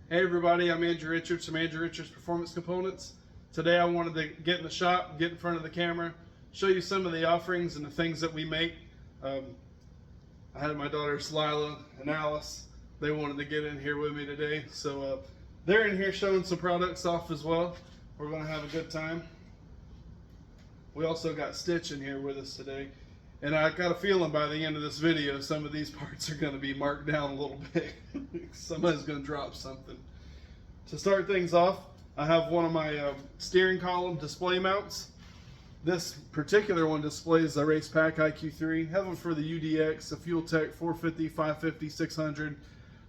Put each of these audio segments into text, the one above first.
Hey everybody, I'm Andrew Richards from Andrew Richards Performance Components. Today I wanted to get in the shop, get in front of the camera, show you some of the offerings and the things that we make. I had my daughters Lila and Alice. They wanted to get in here with me today, so they're in here showing some products off as well. We're going to have a good time. We also got Stitch in here with us today. And I got a feeling by the end of this video, some of these parts are going to be marked down a little bit. Somebody's going to drop something. To start things off, I have one of my steering column display mounts. This particular one displays the Race Pack IQ3. Have them for the UDX, the Fuel Tech 450, 550, 600.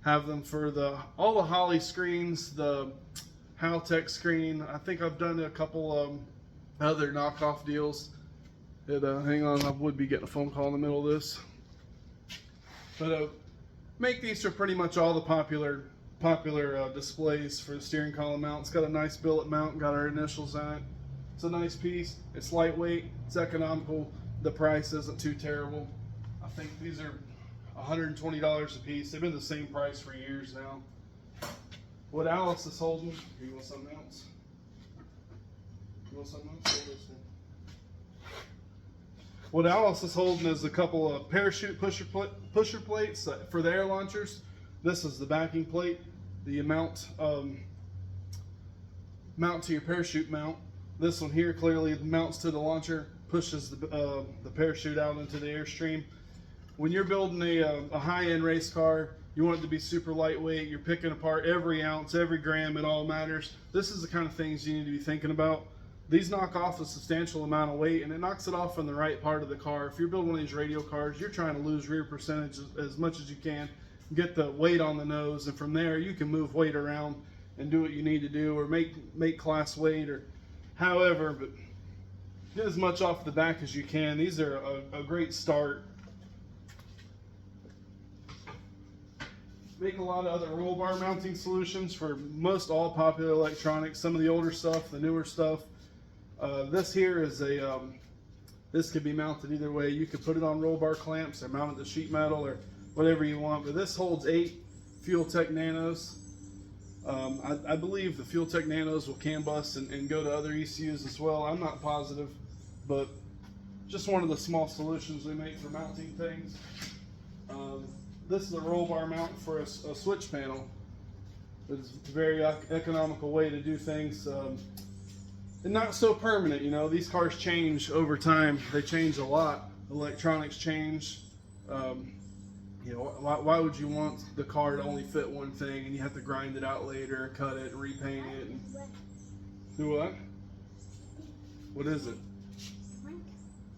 Have them for all the Holley screens, the Haltech screen. I think I've done a couple other knockoff deals. Hang on, I would be getting a phone call in the middle of this. But make these for pretty much all the popular displays for the steering column mount. It's got a nice billet mount, got our initials on it. It's a nice piece. It's lightweight. It's economical. The price isn't too terrible. I think these are $120 a piece. They've been the same price for years now. What Alice is holding, you want something else? You want something else? Hold this one. What Alice is holding is a couple of parachute pusher plates for the air launchers. This is the backing plate, the mount to your parachute mount. This one here clearly mounts to the launcher, pushes the parachute out into the airstream. When you're building a high-end race car, you want it to be super lightweight. You're picking apart every ounce, every gram. It all matters. This is the kind of things you need to be thinking about. These knock off a substantial amount of weight, and it knocks it off in the right part of the car. If you're building one of these radio cars, you're trying to lose rear percentage as much as you can, get the weight on the nose, and from there you can move weight around and do what you need to do, or make class weight, or however, but get as much off the back as you can. These are a great start. Make a lot of other roll bar mounting solutions for most all popular electronics, some of the older stuff, the newer stuff. This here is this could be mounted either way. You could put it on roll bar clamps or mount it to sheet metal or whatever you want, but this holds 8 Fuel Tech Nanos. I believe the Fuel Tech Nanos will CAN bus and go to other ECUs as well. I'm not positive, but just one of the small solutions we make for mounting things. This is a roll bar mount for a switch panel. It's a very economical way to do things. And not so permanent, you know. These cars change over time. They change a lot. Electronics change. You know, why would you want the car to only fit one thing and you have to grind it out later and cut it and repaint it? And do what? What is it?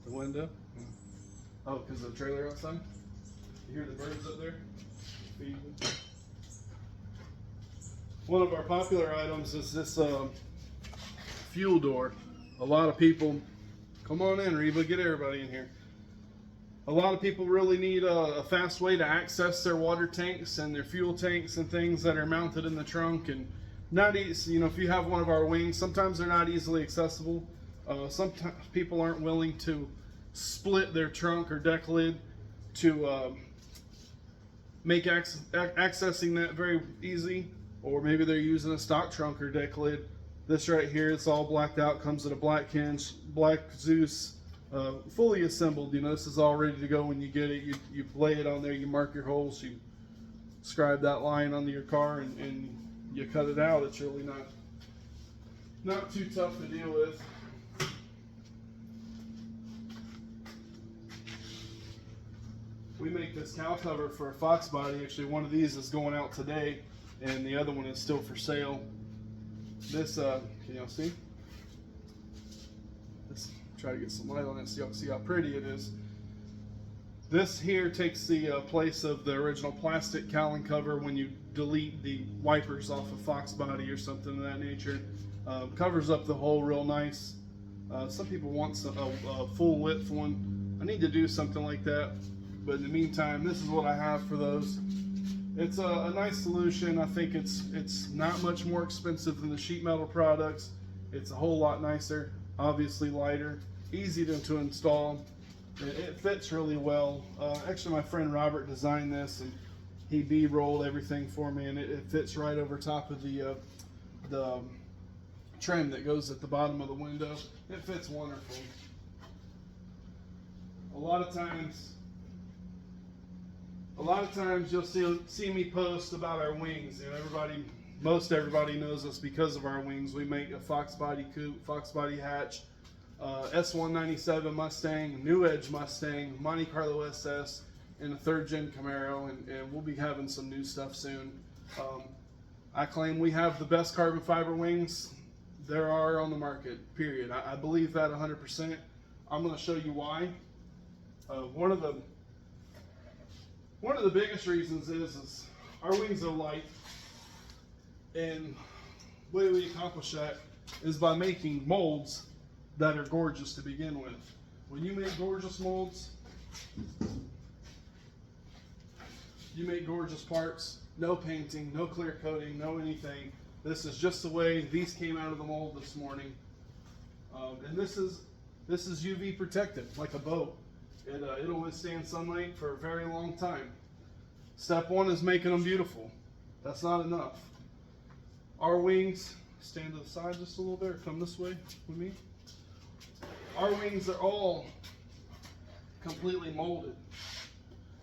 The window? Oh, because of the trailer outside? You hear the birds up there? Feeding. One of our popular items is this fuel door. A lot of people, come on in, Reba, get everybody in here. A lot of people really need a fast way to access their water tanks and their fuel tanks and things that are mounted in the trunk, and not easy. You know, if you have one of our wings, sometimes they're not easily accessible. Sometimes people aren't willing to split their trunk or deck lid to make accessing that very easy, or maybe they're using a stock trunk or deck lid. This right here, it's all blacked out, comes with a black hinge, black Zeus, fully assembled. You know, this is all ready to go when you get it. You lay it on there, you mark your holes, you scribe that line onto your car, and you cut it out. It's really not too tough to deal with. We make this cow cover for a Fox body. Actually, one of these is going out today, and the other one is still for sale. This, can y'all see? Let's try to get some light on it so y'all see how pretty it is. This here takes the place of the original plastic cowling cover when you delete the wipers off a Fox body or something of that nature. Covers up the hole real nice. Some people want a full width one. I need to do something like that, but in the meantime, this is what I have for those. It's a nice solution. I think it's not much more expensive than the sheet metal products. It's a whole lot nicer, obviously lighter, easy to install. It fits really well. Actually, my friend Robert designed this, and He B-rolled everything for me, and it fits right over top of the trim that goes at the bottom of the window. It fits wonderful. A lot of times you'll see me post about our wings. You know, most everybody knows us because of our wings. We make a Fox body coupe, Fox body hatch, S197 Mustang, New Edge Mustang, Monte Carlo SS, and a 3rd gen Camaro, and we'll be having some new stuff soon. I claim we have the best carbon fiber wings there are on the market, period. I believe that 100%. I'm going to show you why. One of the biggest reasons is our wings are light, and the way we accomplish that is by making molds that are gorgeous to begin with. When you make gorgeous molds, you make gorgeous parts, no painting, no clear coating, no anything. This is just the way these came out of the mold this morning. And this is UV protected, like a boat. It'll withstand sunlight for a very long time. Step one is making them beautiful. That's not enough. Our wings, stand to the side just a little bit, or come this way with me. Our wings are all completely molded.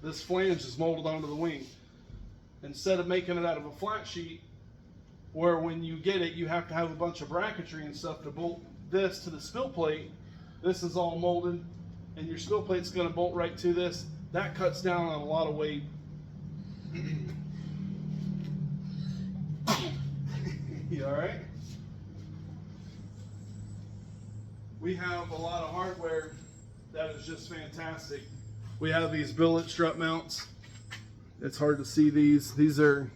This flange is molded onto the wing. Instead of making it out of a flat sheet, where when you get it, you have to have a bunch of bracketry and stuff to bolt this to the spill plate, this is all molded, and your spill plate's going to bolt right to this. That cuts down on a lot of weight. You all right? We have a lot of hardware that is just fantastic. We have these billet strut mounts. It's hard to see these. These are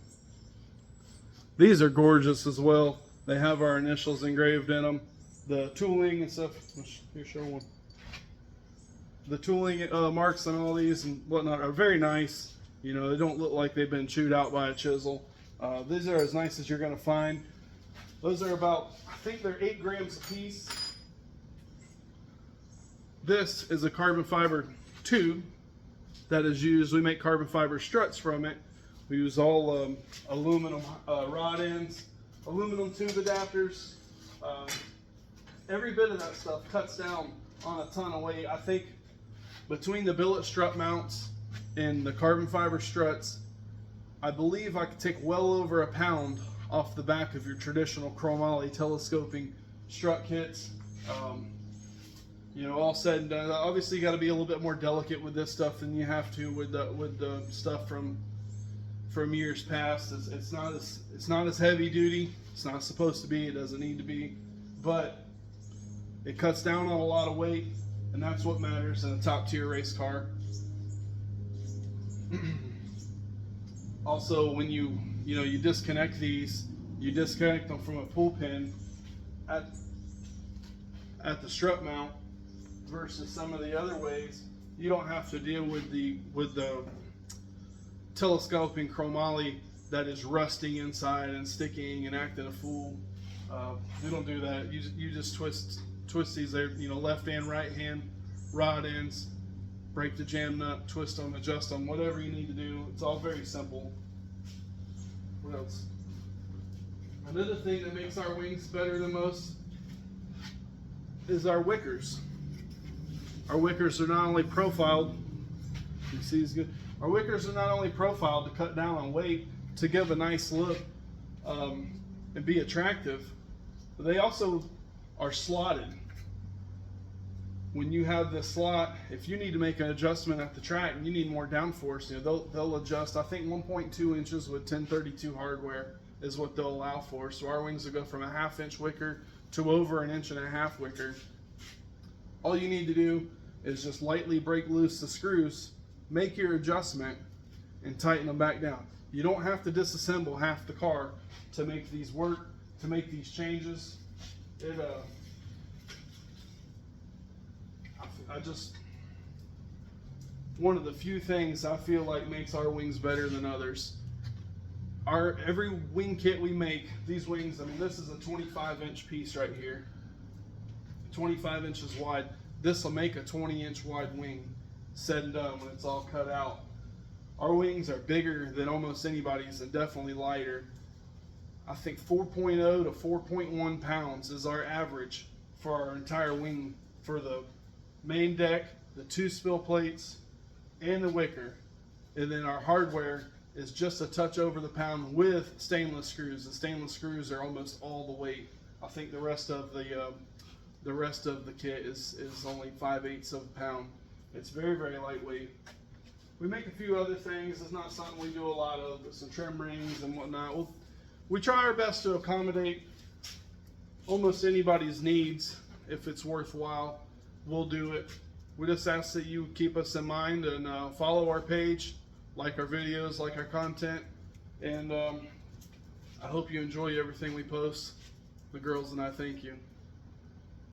gorgeous as well. They have our initials engraved in them. The tooling and stuff. Here, show one. The tooling marks on all these and whatnot are very nice. You know, they don't look like they've been chewed out by a chisel. These are as nice as you're going to find. Those are about, I think they're 8 grams a piece. This is a carbon fiber tube that is used. We make carbon fiber struts from it. We use all aluminum rod ends, aluminum tube adapters. Every bit of that stuff cuts down on a ton of weight. I think between the billet strut mounts and the carbon fiber struts, I believe I could take well over a pound off the back of your traditional chromoly telescoping strut kits. You know, all said and done, obviously you got to be a little bit more delicate with this stuff than you have to with the stuff from years past. It's not as heavy duty. It's not supposed to be. It doesn't need to be, but it cuts down on a lot of weight, and that's what matters in a top tier race car. Also, when you disconnect these, you disconnect them from a pull pin at the strut mount versus some of the other ways. You don't have to deal with the telescoping chromoly that is rusting inside and sticking and acting a fool. We don't do that. You just twist these there, left and right hand rod ends, break the jam nut, twist them, adjust them, whatever you need to do. It's all very simple. What else? Another thing that makes our wings better than most is our wickers. Our wickers are not only profiled, you see it's good. Our wickers are not only profiled to cut down on weight, to give a nice look and be attractive, but they also are slotted. When you have this slot, if you need to make an adjustment at the track and you need more downforce, they'll adjust. I think 1.2 inches with 1032 hardware is what they'll allow for. So our wings will go from a 1/2 inch wicker to over 1.5 inch wicker. All you need to do is just lightly break loose the screws, make your adjustment, and tighten them back down. You don't have to disassemble half the car to make these work, to make these changes. One of the few things I feel like makes our wings better than others. Every wing kit we make, these wings, I mean, this is a 25-inch piece right here, 25 inches wide. This will make a 20-inch wide wing, said and done when it's all cut out. Our wings are bigger than almost anybody's and definitely lighter. I think 4.0 to 4.1 pounds is our average for our entire wing for the main deck, the 2 spill plates, and the wicker. And then our hardware is just a touch over the pound with stainless screws. The stainless screws are almost all the weight. I think the rest of the kit is only 5/8 of a pound. It's very, very lightweight. We make a few other things. It's not something we do a lot of, but some trim rings and whatnot. We try our best to accommodate almost anybody's needs. If it's worthwhile, we'll do it. We just ask that you keep us in mind and follow our page, like our videos, like our content, and I hope you enjoy everything we post. The girls and I thank you.